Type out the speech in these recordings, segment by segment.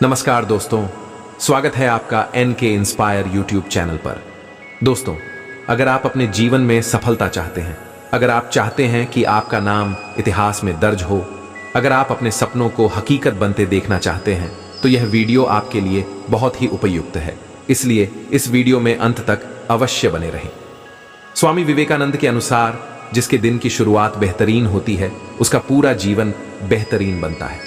नमस्कार दोस्तों, स्वागत है आपका NK इंस्पायर यूट्यूब चैनल पर। दोस्तों, अगर आप अपने जीवन में सफलता चाहते हैं, अगर आप चाहते हैं कि आपका नाम इतिहास में दर्ज हो, अगर आप अपने सपनों को हकीकत बनते देखना चाहते हैं, तो यह वीडियो आपके लिए बहुत ही उपयुक्त है। इसलिए इस वीडियो में अंत तक अवश्य बने रहें। स्वामी विवेकानंद के अनुसार जिसके दिन की शुरुआत बेहतरीन होती है, उसका पूरा जीवन बेहतरीन बनता है।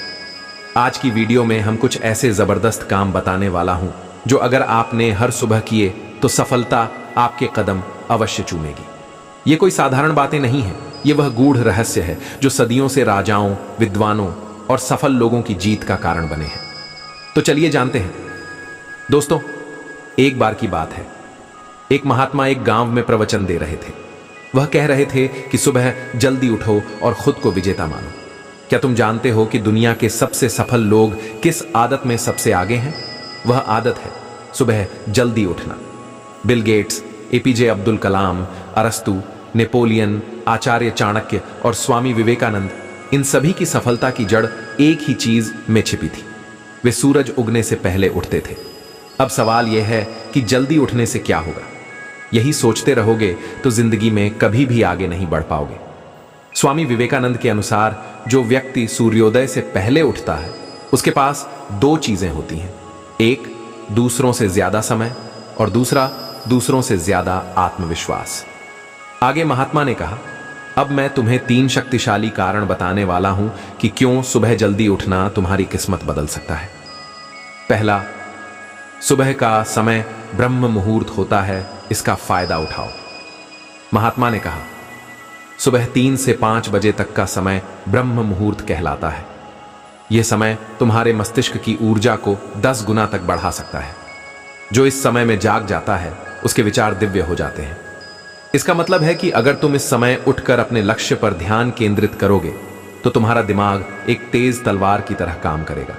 आज की वीडियो में हम कुछ ऐसे जबरदस्त काम बताने वाला हूं जो अगर आपने हर सुबह किए तो सफलता आपके कदम अवश्य चूमेगी। ये कोई साधारण बातें नहीं हैं, ये वह गूढ़ रहस्य है जो सदियों से राजाओं, विद्वानों और सफल लोगों की जीत का कारण बने हैं। तो चलिए जानते हैं। दोस्तों, एक बार की बात है, एक महात्मा एक गांव में प्रवचन दे रहे थे। वह कह रहे थे कि सुबह जल्दी उठो और खुद को विजेता मानो। क्या तुम जानते हो कि दुनिया के सबसे सफल लोग किस आदत में सबसे आगे हैं? वह आदत है सुबह जल्दी उठना। Bill Gates, APJ Abdul Kalam, अरस्तु, नेपोलियन, आचार्य चाणक्य और स्वामी विवेकानंद, इन सभी की सफलता की जड़ एक ही चीज में छिपी थी। वे सूरज उगने से पहले उठते थे। अब सवाल यह है कि जल्दी उठने से क्या होगा? यही सोचते रहोगे तो जिंदगी में कभी भी आगे नहीं बढ़ पाओगे। स्वामी विवेकानंद के अनुसार जो व्यक्ति सूर्योदय से पहले उठता है, उसके पास दो चीजें होती हैं। एक, दूसरों से ज्यादा समय, और दूसरा, दूसरों से ज्यादा आत्मविश्वास। आगे महात्मा ने कहा, अब मैं तुम्हें 3 शक्तिशाली कारण बताने वाला हूं कि क्यों सुबह जल्दी उठना तुम्हारी किस्मत बदल सकता है। पहला, सुबह का समय ब्रह्म मुहूर्त होता है, इसका फायदा उठाओ। महात्मा ने कहा, सुबह 3 से 5 बजे तक का समय ब्रह्म मुहूर्त कहलाता है। यह समय तुम्हारे मस्तिष्क की ऊर्जा को 10 गुना तक बढ़ा सकता है। जो इस समय में जाग जाता है, उसके विचार दिव्य हो जाते हैं। इसका मतलब है कि अगर तुम इस समय उठकर अपने लक्ष्य पर ध्यान केंद्रित करोगे, तो तुम्हारा दिमाग एक तेज तलवार की तरह काम करेगा।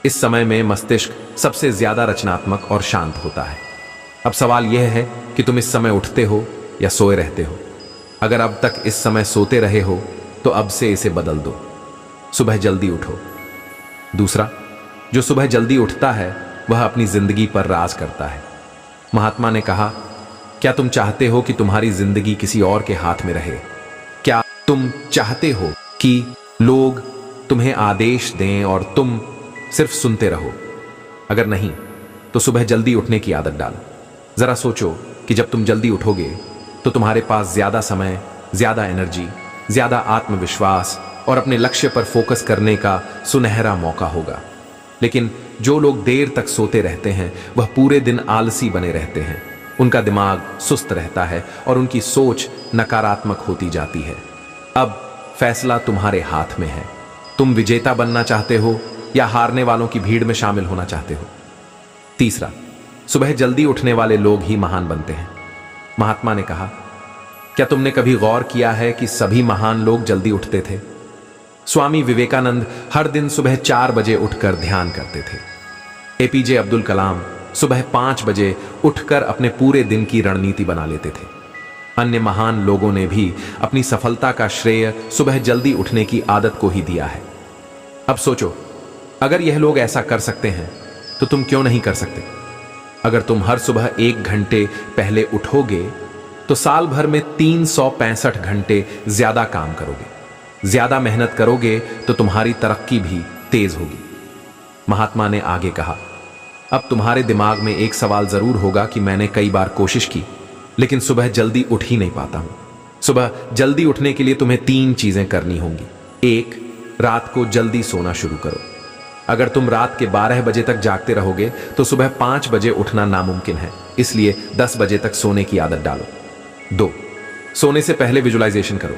इस समय में मस्तिष्क सबसे ज्यादा रचनात्मक और शांत होता है। अब सवाल यह है कि तुम इस समय उठते हो या सोए रहते हो। अगर अब तक इस समय सोते रहे हो, तो अब से इसे बदल दो। सुबह जल्दी उठो। दूसरा, जो सुबह जल्दी उठता है, वह अपनी जिंदगी पर राज करता है। महात्मा ने कहा, क्या तुम चाहते हो कि तुम्हारी जिंदगी किसी और के हाथ में रहे? क्या तुम चाहते हो कि लोग तुम्हें आदेश दें और तुम सिर्फ सुनते रहो? अगर नहीं, तो सुबह जल्दी उठने की आदत डालो। जरा सोचो कि जब तुम जल्दी उठोगे तो तुम्हारे पास ज्यादा समय, ज्यादा एनर्जी, ज्यादा आत्मविश्वास और अपने लक्ष्य पर फोकस करने का सुनहरा मौका होगा। लेकिन जो लोग देर तक सोते रहते हैं, वह पूरे दिन आलसी बने रहते हैं। उनका दिमाग सुस्त रहता है और उनकी सोच नकारात्मक होती जाती है। अब फैसला तुम्हारे हाथ में है। तुम विजेता बनना चाहते हो या हारने वालों की भीड़ में शामिल होना चाहते हो? तीसरा, सुबह जल्दी उठने वाले लोग ही महान बनते हैं। महात्मा ने कहा, क्या तुमने कभी गौर किया है कि सभी महान लोग जल्दी उठते थे? स्वामी विवेकानंद हर दिन सुबह 4 बजे उठकर ध्यान करते थे। APJ अब्दुल कलाम सुबह 5 बजे उठकर अपने पूरे दिन की रणनीति बना लेते थे। अन्य महान लोगों ने भी अपनी सफलता का श्रेय सुबह जल्दी उठने की आदत को ही दिया है। अब सोचो, अगर यह लोग ऐसा कर सकते हैं, तो तुम क्यों नहीं कर सकते? अगर तुम हर सुबह 1 घंटे पहले उठोगे, तो साल भर में 365 घंटे ज्यादा काम करोगे। ज्यादा मेहनत करोगे तो तुम्हारी तरक्की भी तेज होगी। महात्मा ने आगे कहा, अब तुम्हारे दिमाग में एक सवाल जरूर होगा कि मैंने कई बार कोशिश की, लेकिन सुबह जल्दी उठ ही नहीं पाता हूं। सुबह जल्दी उठने के लिए तुम्हें 3 चीजें करनी होंगी। 1, रात को जल्दी सोना शुरू करो। अगर तुम रात के 12 बजे तक जागते रहोगे, तो सुबह 5 बजे उठना नामुमकिन है। इसलिए 10 बजे तक सोने की आदत डालो। 2, सोने से पहले विजुअलाइजेशन करो।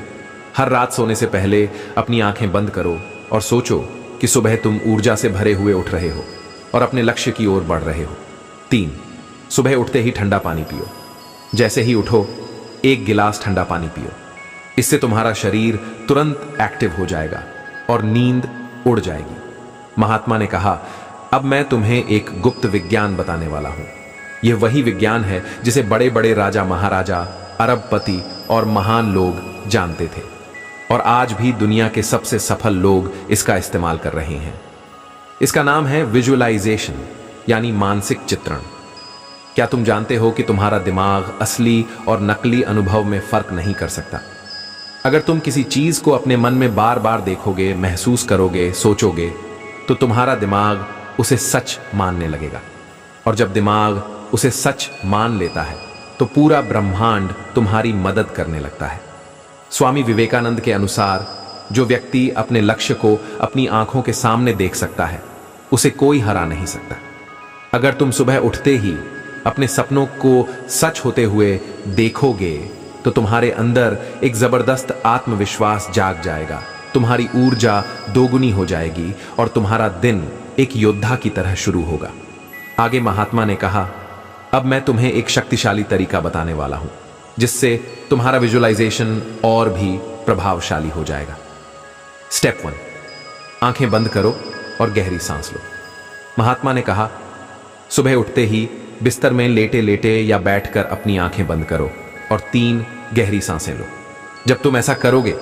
हर रात सोने से पहले अपनी आंखें बंद करो और सोचो कि सुबह तुम ऊर्जा से भरे हुए उठ रहे हो और अपने लक्ष्य की ओर बढ़ रहे हो। 3, सुबह उठते ही ठंडा पानी पियो। जैसे ही उठो, 1 गिलास ठंडा पानी पियो। इससे तुम्हारा शरीर तुरंत एक्टिव हो जाएगा और नींद उड़ जाएगी। महात्मा ने कहा, अब मैं तुम्हें एक गुप्त विज्ञान बताने वाला हूं। यह वही विज्ञान है जिसे बड़े बड़े राजा महाराजा, अरबपति और महान लोग जानते थे, और आज भी दुनिया के सबसे सफल लोग इसका इस्तेमाल कर रहे हैं। इसका नाम है विजुअलाइजेशन, यानी मानसिक चित्रण। क्या तुम जानते हो कि तुम्हारा दिमाग असली और नकली अनुभव में फर्क नहीं कर सकता? अगर तुम किसी चीज को अपने मन में बार बार देखोगे, महसूस करोगे, सोचोगे, तो तुम्हारा दिमाग उसे सच मानने लगेगा। और जब दिमाग उसे सच मान लेता है तो पूरा ब्रह्मांड तुम्हारी मदद करने लगता है। स्वामी विवेकानंद के अनुसार जो व्यक्ति अपने लक्ष्य को अपनी आंखों के सामने देख सकता है, उसे कोई हरा नहीं सकता। अगर तुम सुबह उठते ही अपने सपनों को सच होते हुए देखोगे तो तुम्हारे अंदर एक जबरदस्त आत्मविश्वास जाग जाएगा, तुम्हारी ऊर्जा दोगुनी हो जाएगी और तुम्हारा दिन एक योद्धा की तरह शुरू होगा। आगे महात्मा ने कहा, अब मैं तुम्हें एक शक्तिशाली तरीका बताने वाला हूं जिससे तुम्हारा विजुअलाइजेशन और भी प्रभावशाली हो जाएगा। स्टेप 1, आंखें बंद करो और गहरी सांस लो। महात्मा ने कहा, सुबह उठते ही बिस्तर में लेटे लेटे या बैठकर अपनी आंखें बंद करो और 3 गहरी सांसें लो। जब तुम ऐसा करोगे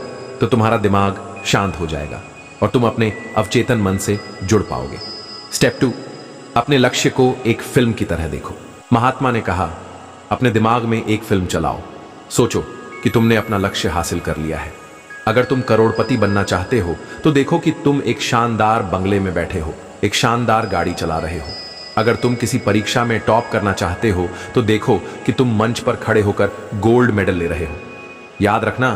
तो तुम्हारा दिमाग शांत हो जाएगा और तुम अपने अवचेतन मन से जुड़ पाओगे। स्टेप 2, अपने लक्ष्य को एक फिल्म की तरह देखो। महात्मा ने कहा, अपने दिमाग में एक फिल्म चलाओ। सोचो कि तुमने अपना लक्ष्य हासिल कर लिया है। अगर तुम करोड़पति बनना चाहते हो तो देखो कि तुम एक शानदार बंगले में बैठे हो, एक शानदार गाड़ी चला रहे हो। अगर तुम किसी परीक्षा में टॉप करना चाहते हो तो देखो कि तुम मंच पर खड़े होकर गोल्ड मेडल ले रहे हो। याद रखना,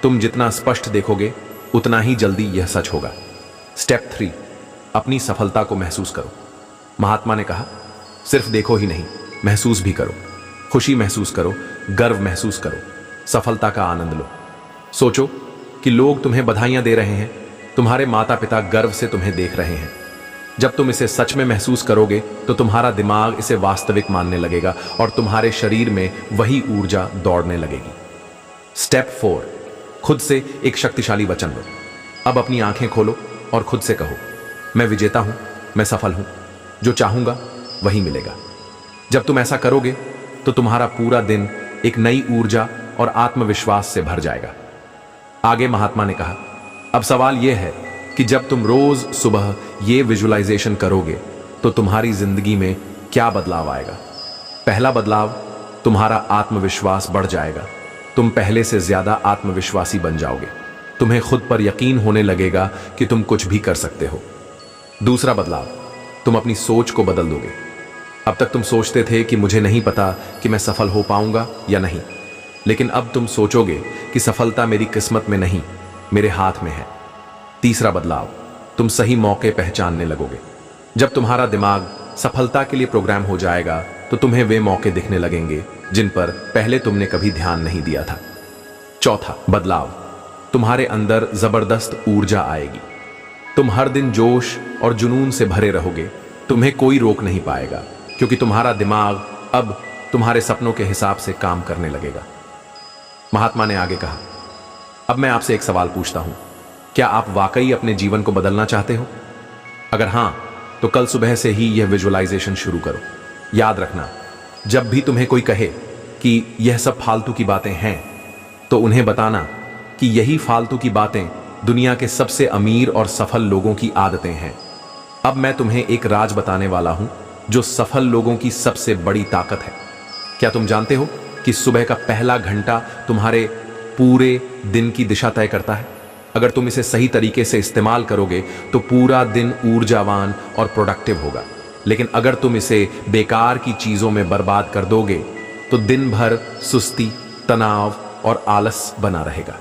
तुम जितना स्पष्ट देखोगे उतना ही जल्दी यह सच होगा। स्टेप 3, अपनी सफलता को महसूस करो। महात्मा ने कहा, सिर्फ देखो ही नहीं, महसूस भी करो। खुशी महसूस करो, गर्व महसूस करो, सफलता का आनंद लो। सोचो कि लोग तुम्हें बधाइयां दे रहे हैं, तुम्हारे माता पिता गर्व से तुम्हें देख रहे हैं। जब तुम इसे सच में महसूस करोगे तो तुम्हारा दिमाग इसे वास्तविक मानने लगेगा और तुम्हारे शरीर में वही ऊर्जा दौड़ने लगेगी। स्टेप 4, खुद से एक शक्तिशाली वचन लो। अब अपनी आंखें खोलो और खुद से कहो, मैं विजेता हूं, मैं सफल हूं, जो चाहूंगा वही मिलेगा। जब तुम ऐसा करोगे तो तुम्हारा पूरा दिन एक नई ऊर्जा और आत्मविश्वास से भर जाएगा। आगे महात्मा ने कहा, अब सवाल यह है कि जब तुम रोज सुबह ये विजुअलाइजेशन करोगे तो तुम्हारी जिंदगी में क्या बदलाव आएगा। पहला बदलाव, तुम्हारा आत्मविश्वास बढ़ जाएगा। तुम पहले से ज्यादा आत्मविश्वासी बन जाओगे। तुम्हें खुद पर यकीन होने लगेगा कि तुम कुछ भी कर सकते हो। दूसरा बदलाव, तुम अपनी सोच को बदल दोगे। अब तक तुम सोचते थे कि मुझे नहीं पता कि मैं सफल हो पाऊंगा या नहीं, लेकिन अब तुम सोचोगे कि सफलता मेरी किस्मत में नहीं, मेरे हाथ में है। तीसरा बदलाव, तुम सही मौके पहचानने लगोगे। जब तुम्हारा दिमाग सफलता के लिए प्रोग्राम हो जाएगा तो तुम्हें वे मौके दिखने लगेंगे जिन पर पहले तुमने कभी ध्यान नहीं दिया था। चौथा बदलाव, तुम्हारे अंदर जबरदस्त ऊर्जा आएगी। तुम हर दिन जोश और जुनून से भरे रहोगे। तुम्हें कोई रोक नहीं पाएगा क्योंकि तुम्हारा दिमाग अब तुम्हारे सपनों के हिसाब से काम करने लगेगा। महात्मा ने आगे कहा, अब मैं आपसे एक सवाल पूछता हूं, क्या आप वाकई अपने जीवन को बदलना चाहते हो? अगर हां, तो कल सुबह से ही यह विजुअलाइजेशन शुरू करो। याद रखना, जब भी तुम्हें कोई कहे कि यह सब फालतू की बातें हैं, तो उन्हें बताना कि यही फालतू की बातें दुनिया के सबसे अमीर और सफल लोगों की आदतें हैं। अब मैं तुम्हें एक राज बताने वाला हूं जो सफल लोगों की सबसे बड़ी ताकत है। क्या तुम जानते हो कि सुबह का पहला घंटा तुम्हारे पूरे दिन की दिशा तय करता है? अगर तुम इसे सही तरीके से इस्तेमाल करोगे तो पूरा दिन ऊर्जावान और प्रोडक्टिव होगा, लेकिन अगर तुम इसे बेकार की चीजों में बर्बाद कर दोगे तो दिन भर सुस्ती, तनाव और आलस बना रहेगा।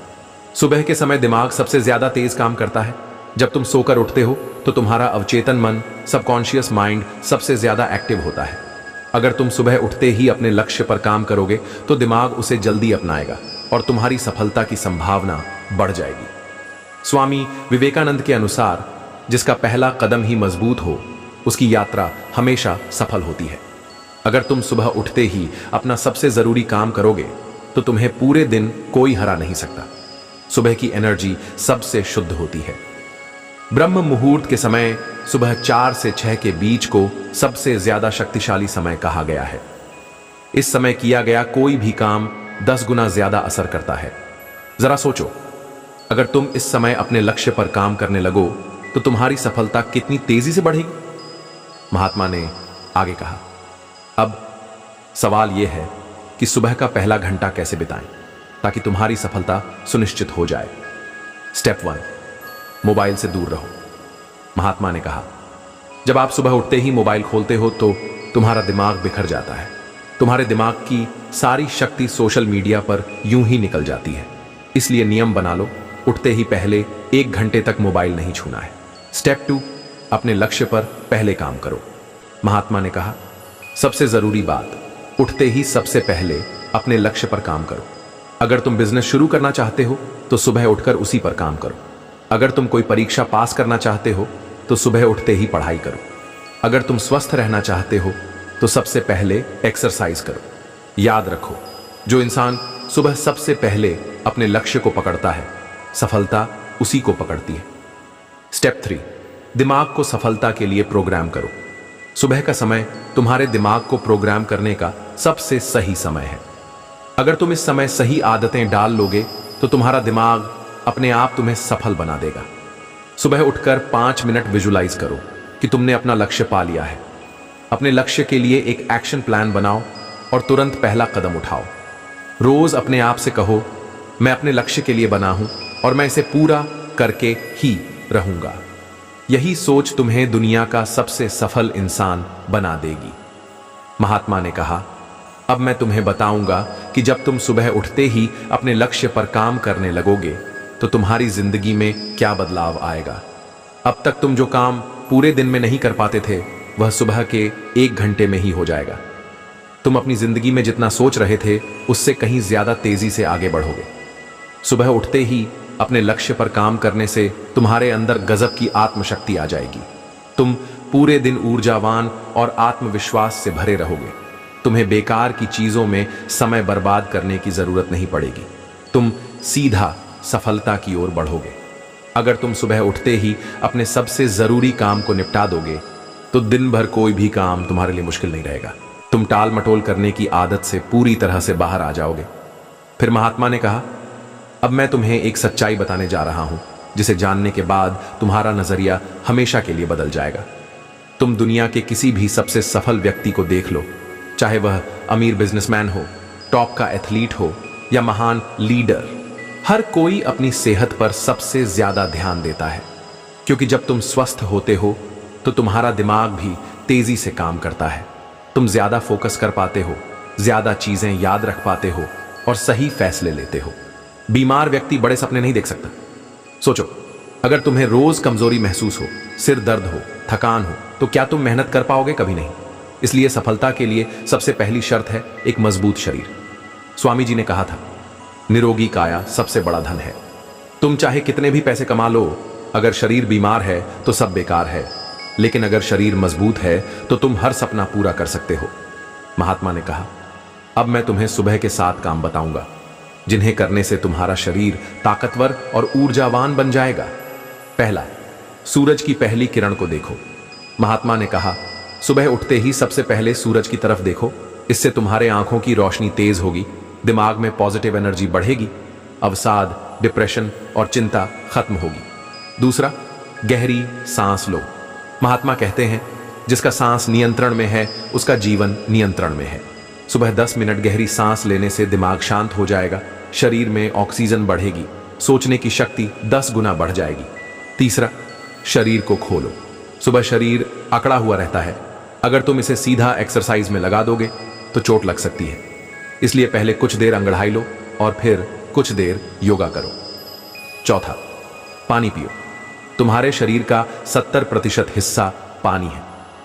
सुबह के समय दिमाग सबसे ज्यादा तेज काम करता है। जब तुम सोकर उठते हो तो तुम्हारा अवचेतन मन, सबकॉन्शियस माइंड सबसे ज्यादा एक्टिव होता है। अगर तुम सुबह उठते ही अपने लक्ष्य पर काम करोगे तो दिमाग उसे जल्दी अपनाएगा और तुम्हारी सफलता की संभावना बढ़ जाएगी। स्वामी विवेकानंद के अनुसार जिसका पहला कदम ही मजबूत हो, उसकी यात्रा हमेशा सफल होती है। अगर तुम सुबह उठते ही अपना सबसे जरूरी काम करोगे तो तुम्हें पूरे दिन कोई हरा नहीं सकता। सुबह की एनर्जी सबसे शुद्ध होती है। ब्रह्म मुहूर्त के समय सुबह 4 से 6 के बीच को सबसे ज्यादा शक्तिशाली समय कहा गया है। इस समय किया गया कोई भी काम 10 गुना ज्यादा असर करता है। जरा सोचो, अगर तुम इस समय अपने लक्ष्य पर काम करने लगो तो तुम्हारी सफलता कितनी तेजी से बढ़ेगी। महात्मा ने आगे कहा, अब सवाल यह है कि सुबह का पहला घंटा कैसे बिताएं ताकि तुम्हारी सफलता सुनिश्चित हो जाए। स्टेप 1, मोबाइल से दूर रहो। महात्मा ने कहा, जब आप सुबह उठते ही मोबाइल खोलते हो तो तुम्हारा दिमाग बिखर जाता है। तुम्हारे दिमाग की सारी शक्ति सोशल मीडिया पर यूं ही निकल जाती है। इसलिए नियम बना लो, उठते ही पहले 1 घंटे तक मोबाइल नहीं छूना है। स्टेप 2, अपने लक्ष्य पर पहले काम करो। महात्मा ने कहा, सबसे जरूरी बात, उठते ही सबसे पहले अपने लक्ष्य पर काम करो। अगर तुम बिजनेस शुरू करना चाहते हो तो सुबह उठकर उसी पर काम करो। अगर तुम कोई परीक्षा पास करना चाहते हो तो सुबह उठते ही पढ़ाई करो। अगर तुम स्वस्थ रहना चाहते हो तो सबसे पहले एक्सरसाइज करो। याद रखो, जो इंसान सुबह सबसे पहले अपने लक्ष्य को पकड़ता है, सफलता उसी को पकड़ती है। स्टेप 3, दिमाग को सफलता के लिए प्रोग्राम करो। सुबह का समय तुम्हारे दिमाग को प्रोग्राम करने का सबसे सही समय है। अगर तुम इस समय सही आदतें डाल लोगे तो तुम्हारा दिमाग अपने आप तुम्हें सफल बना देगा। सुबह उठकर 5 मिनट विजुलाइज करो कि तुमने अपना लक्ष्य पा लिया है। अपने लक्ष्य के लिए एक एक्शन प्लान बनाओ और तुरंत पहला कदम उठाओ। रोज अपने आप से कहो, मैं अपने लक्ष्य के लिए बना हूं और मैं इसे पूरा करके ही रहूंगा। यही सोच तुम्हें दुनिया का सबसे सफल इंसान बना देगी। महात्मा ने कहा, अब मैं तुम्हें बताऊंगा कि जब तुम सुबह उठते ही अपने लक्ष्य पर काम करने लगोगे तो तुम्हारी जिंदगी में क्या बदलाव आएगा। अब तक तुम जो काम पूरे दिन में नहीं कर पाते थे वह सुबह के 1 घंटे में ही हो जाएगा। तुम अपनी जिंदगी में जितना सोच रहे थे उससे कहीं ज्यादा तेजी से आगे बढ़ोगे। सुबह उठते ही अपने लक्ष्य पर काम करने से तुम्हारे अंदर गजब की आत्मशक्ति आ जाएगी। तुम पूरे दिन ऊर्जावान और आत्मविश्वास से भरे रहोगे। तुम्हें बेकार की चीजों में समय बर्बाद करने की जरूरत नहीं पड़ेगी। तुम सीधा सफलता की ओर बढ़ोगे। अगर तुम सुबह उठते ही अपने सबसे जरूरी काम को निपटा दोगे तो दिन भर कोई भी काम तुम्हारे लिए मुश्किल नहीं रहेगा। तुम टाल मटोल करने की आदत से पूरी तरह से बाहर आ जाओगे। फिर महात्मा ने कहा, अब मैं तुम्हें एक सच्चाई बताने जा रहा हूं जिसे जानने के बाद तुम्हारा नजरिया हमेशा के लिए बदल जाएगा। तुम दुनिया के किसी भी सबसे सफल व्यक्ति को देख लो, चाहे वह अमीर बिजनेसमैन हो, टॉप का एथलीट हो या महान लीडर, हर कोई अपनी सेहत पर सबसे ज्यादा ध्यान देता है। क्योंकि जब तुम स्वस्थ होते हो तो तुम्हारा दिमाग भी तेजी से काम करता है। तुम ज्यादा फोकस कर पाते हो, ज्यादा चीजें याद रख पाते हो और सही फैसले लेते हो। बीमार व्यक्ति बड़े सपने नहीं देख सकता। सोचो, अगर तुम्हें रोज कमजोरी महसूस हो, सिर दर्द हो, थकान हो, तो क्या तुम मेहनत कर पाओगे? कभी नहीं। इसलिए सफलता के लिए सबसे पहली शर्त है एक मजबूत शरीर। स्वामी जी ने कहा था, निरोगी काया सबसे बड़ा धन है। तुम चाहे कितने भी पैसे कमा लो, अगर शरीर बीमार है तो सब बेकार है। लेकिन अगर शरीर मजबूत है तो तुम हर सपना पूरा कर सकते हो। महात्मा ने कहा, अब मैं तुम्हें सुबह के 7 काम बताऊंगा जिन्हें करने से तुम्हारा शरीर ताकतवर और ऊर्जावान बन जाएगा। पहला, सूरज की पहली किरण को देखो। महात्मा ने कहा, सुबह उठते ही सबसे पहले सूरज की तरफ देखो। इससे तुम्हारे आंखों की रोशनी तेज होगी, दिमाग में पॉजिटिव एनर्जी बढ़ेगी, अवसाद, डिप्रेशन और चिंता खत्म होगी। दूसरा, गहरी सांस लो। महात्मा कहते हैं, जिसका सांस नियंत्रण में है उसका जीवन नियंत्रण में है। सुबह 10 मिनट गहरी सांस लेने से दिमाग शांत हो जाएगा, शरीर में ऑक्सीजन बढ़ेगी, सोचने की शक्ति 10 गुना बढ़ जाएगी। तीसरा, शरीर को खोलो। सुबह शरीर अकड़ा हुआ रहता है, अगर तुम इसे सीधा एक्सरसाइज में लगा दोगे तो चोट लग सकती है। इसलिए पहले कुछ देर अंगड़ाई लो और फिर कुछ देर योगा करो। चौथा, पानी पियो। तुम्हारे शरीर का 70% हिस्सा पानी है।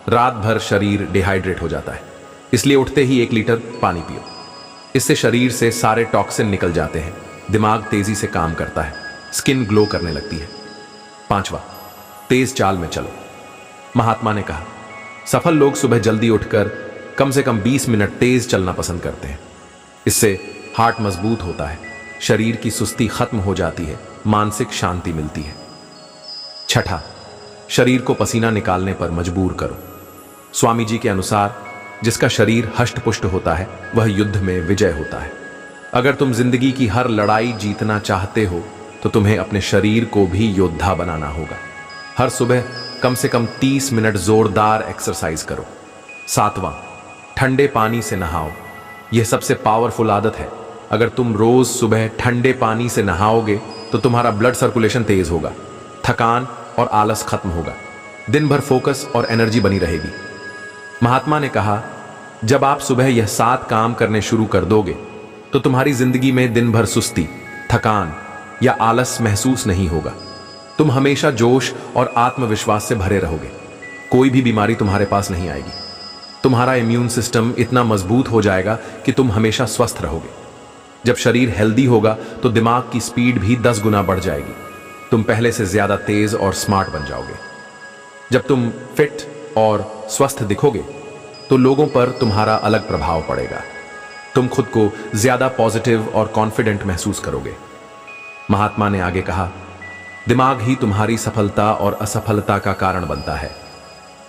रात भर शरीर डिहाइड्रेट हो जाता है, इसलिए उठते ही 1 लीटर पानी पियो। इससे शरीर से सारे टॉक्सिन निकल जाते हैं, दिमाग तेजी से काम करता है, स्किन ग्लो करने लगती है। पांचवा, तेज चाल में चलो। महात्मा ने कहा, सफल लोग सुबह जल्दी उठकर कम से कम 20 मिनट तेज चलना पसंद करते हैं। इससे हार्ट मजबूत होता है, शरीर की सुस्ती खत्म हो जाती है, मानसिक शांति मिलती है। छठा, शरीर को पसीना निकालने पर मजबूर करो। स्वामी जी के अनुसार जिसका शरीर हष्ट-पुष्ट होता है वह युद्ध में विजय होता है। अगर तुम जिंदगी की हर लड़ाई जीतना चाहते हो तो तुम्हें अपने शरीर को भी योद्धा बनाना होगा। हर सुबह कम से कम 30 मिनट जोरदार एक्सरसाइज करो। 7वां, ठंडे पानी से नहाओ। यह सबसे पावरफुल आदत है। अगर तुम रोज सुबह ठंडे पानी से नहाओगे तो तुम्हारा ब्लड सर्कुलेशन तेज होगा, थकान और आलस खत्म होगा, दिन भर फोकस और एनर्जी बनी रहेगी। महात्मा ने कहा, जब आप सुबह यह 7 काम करने शुरू कर दोगे तो तुम्हारी जिंदगी में दिन भर सुस्ती, थकान या आलस महसूस नहीं होगा। तुम हमेशा जोश और आत्मविश्वास से भरे रहोगे। कोई भी बीमारी तुम्हारे पास नहीं आएगी। तुम्हारा इम्यून सिस्टम इतना मजबूत हो जाएगा कि तुम हमेशा स्वस्थ रहोगे। जब शरीर हेल्दी होगा तो दिमाग की स्पीड भी 10 गुना बढ़ जाएगी। तुम पहले से ज्यादा तेज और स्मार्ट बन जाओगे। जब तुम फिट और स्वस्थ दिखोगे तो लोगों पर तुम्हारा अलग प्रभाव पड़ेगा। तुम खुद को ज्यादा पॉजिटिव और कॉन्फिडेंट महसूस करोगे। महात्मा ने आगे कहा, दिमाग ही तुम्हारी सफलता और असफलता का कारण बनता है।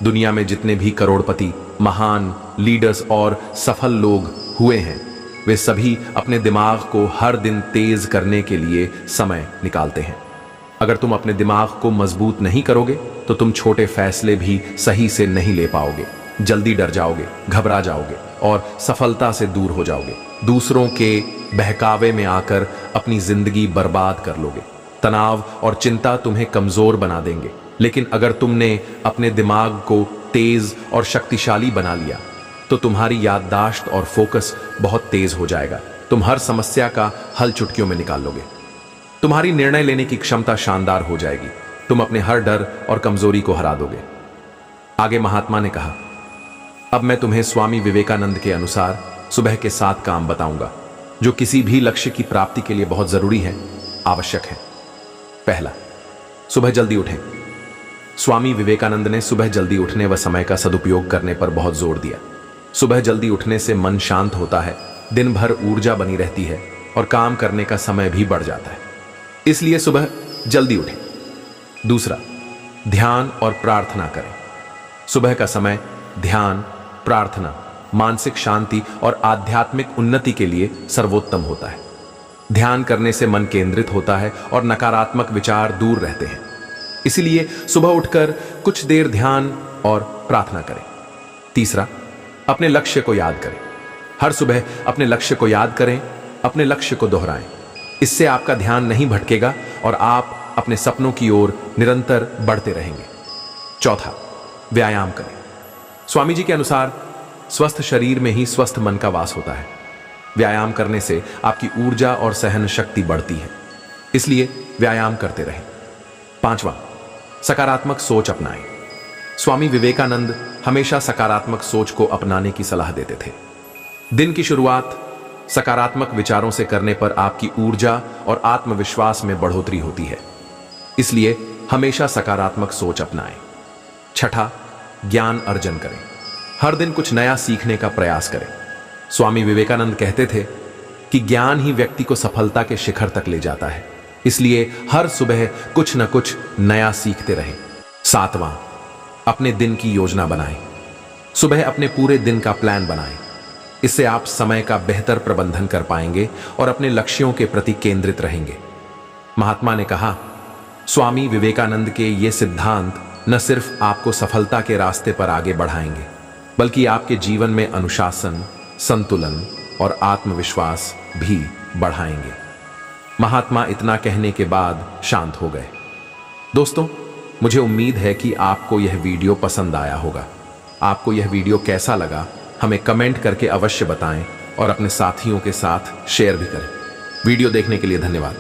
दुनिया में जितने भी करोड़पति, महान लीडर्स और सफल लोग हुए हैं, वे सभी अपने दिमाग को हर दिन तेज करने के लिए समय निकालते हैं। अगर तुम अपने दिमाग को मजबूत नहीं करोगे तो तुम छोटे फैसले भी सही से नहीं ले पाओगे, जल्दी डर जाओगे, घबरा जाओगे और सफलता से दूर हो जाओगे। दूसरों के बहकावे में आकर अपनी जिंदगी बर्बाद कर लोगे। तनाव और चिंता तुम्हें कमजोर बना देंगे। लेकिन अगर तुमने अपने दिमाग को तेज और शक्तिशाली बना लिया तो तुम्हारी याददाश्त और फोकस बहुत तेज हो जाएगा। तुम हर समस्या का हल चुटकियों में निकाल लोगे। तुम्हारी निर्णय लेने की क्षमता शानदार हो जाएगी। तुम अपने हर डर और कमजोरी को हरा दोगे। आगे महात्मा ने कहा, अब मैं तुम्हें स्वामी विवेकानंद के अनुसार सुबह के 7 काम बताऊंगा जो किसी भी लक्ष्य की प्राप्ति के लिए बहुत जरूरी है, आवश्यक है। पहला, सुबह जल्दी उठें। स्वामी विवेकानंद ने सुबह जल्दी उठने व समय का सदुपयोग करने पर बहुत जोर दिया। सुबह जल्दी उठने से मन शांत होता है, दिन भर ऊर्जा बनी रहती है और काम करने का समय भी बढ़ जाता है। इसलिए सुबह जल्दी उठें। दूसरा, ध्यान और प्रार्थना करें। सुबह का समय ध्यान, प्रार्थना, मानसिक शांति और आध्यात्मिक उन्नति के लिए सर्वोत्तम होता है। ध्यान करने से मन केंद्रित होता है और नकारात्मक विचार दूर रहते हैं। इसलिए सुबह उठकर कुछ देर ध्यान और प्रार्थना करें। तीसरा, अपने लक्ष्य को याद करें। हर सुबह अपने लक्ष्य को याद करें, अपने लक्ष्य को दोहराएं। इससे आपका ध्यान नहीं भटकेगा और आप अपने सपनों की ओर निरंतर बढ़ते रहेंगे। चौथा, व्यायाम करें। स्वामी जी के अनुसार स्वस्थ शरीर में ही स्वस्थ मन का वास होता है। व्यायाम करने से आपकी ऊर्जा और सहन शक्ति बढ़ती है, इसलिए व्यायाम करते रहें। 5वां, सकारात्मक सोच अपनाएं। स्वामी विवेकानंद हमेशा सकारात्मक सोच को अपनाने की सलाह देते थे। दिन की शुरुआत सकारात्मक विचारों से करने पर आपकी ऊर्जा और आत्मविश्वास में बढ़ोतरी होती है, इसलिए हमेशा सकारात्मक सोच अपनाएं। छठा, ज्ञान अर्जन करें। हर दिन कुछ नया सीखने का प्रयास करें। स्वामी विवेकानंद कहते थे कि ज्ञान ही व्यक्ति को सफलता के शिखर तक ले जाता है, इसलिए हर सुबह कुछ न कुछ नया सीखते रहें। 7वां, अपने दिन की योजना बनाएं। सुबह अपने पूरे दिन का प्लान बनाएं। इससे आप समय का बेहतर प्रबंधन कर पाएंगे और अपने लक्ष्यों के प्रति केंद्रित रहेंगे। महात्मा ने कहा, स्वामी विवेकानंद के ये सिद्धांत न सिर्फ आपको सफलता के रास्ते पर आगे बढ़ाएंगे, बल्कि आपके जीवन में अनुशासन, संतुलन और आत्मविश्वास भी बढ़ाएंगे। महात्मा इतना कहने के बाद शांत हो गए। दोस्तों, मुझे उम्मीद है कि आपको यह वीडियो पसंद आया होगा। आपको यह वीडियो कैसा लगा हमें कमेंट करके अवश्य बताएं और अपने साथियों के साथ शेयर भी करें। वीडियो देखने के लिए धन्यवाद।